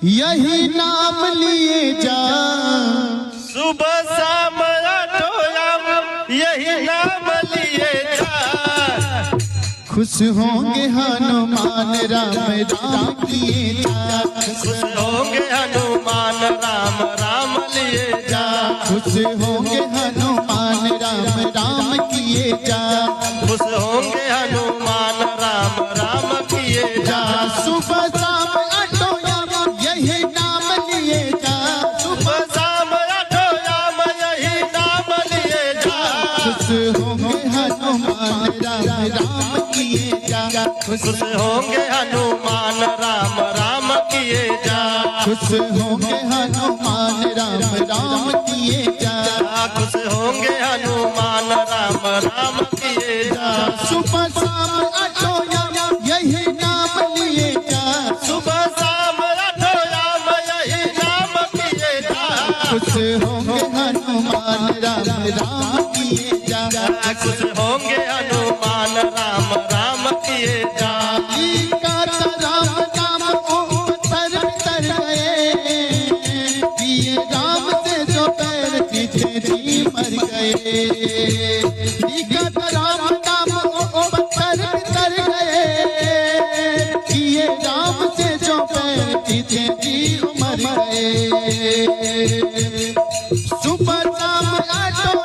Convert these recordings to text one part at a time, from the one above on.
यही नाम लिए जा, सुबह शाम आठों यही नाम लिए जा। खुश होंगे हनुमान राम राम किए जा, खुश होंगे हनुमान राम राम लिए जा। खुश होंगे हनुमान राम राम किए जा, खुश होंगे हनुमान राम राम किए जा। सुबह शाम आठों यही नाम लिए जा, सुबह शाम आठों यही नाम लिए जा। खुश होंगे हनुमान राम राम किए जा, खुश होंगे हनुमान राम राम किए जा। खुश होंगे हनुमान राम राम किए जा, खुश होंगे हनुमान राम राम किए जा। सुबह शाम आठों यही नाम लिए जा, सुबह शाम आठों यही नाम किए जा। खुश होंगे हनुमान राम राम किए जा, खुश होंगे हनुमान राम राम किए जा। राम नाम पत्थर बितर गए, पिए राम से जो पैर पीछे जी मर गए। राम नाम पत्थर बितर गए, पिए राम से जो पैर पीछे जी मर गए। सुबह शाम आठों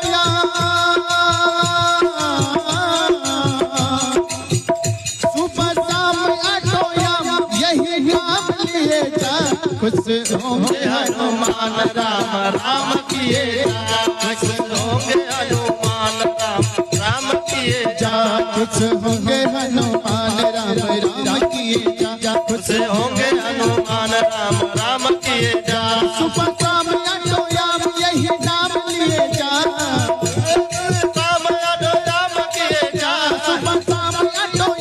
खुश होंगे हनुमान राम राम किए जा। खुश होंगे हनुमान राम राम किए जा। खुश होंगे हनुमान राम राम किए जा, खुश होंगे हनुमान राम राम किए जा। सुबह शाम आठों यही नाम लिए जा, शाम आठों राम किए जा। सुबह शाम आठों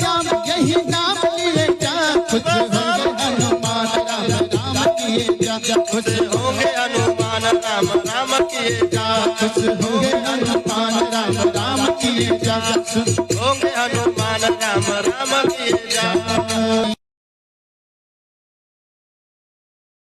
यही नाम लिए जा। खुश होंगे हनुमान राम राम किए जा, खुश होंगे हनुमान राम राम किए जा। खुश होंगे हनुमान राम राम किए जा।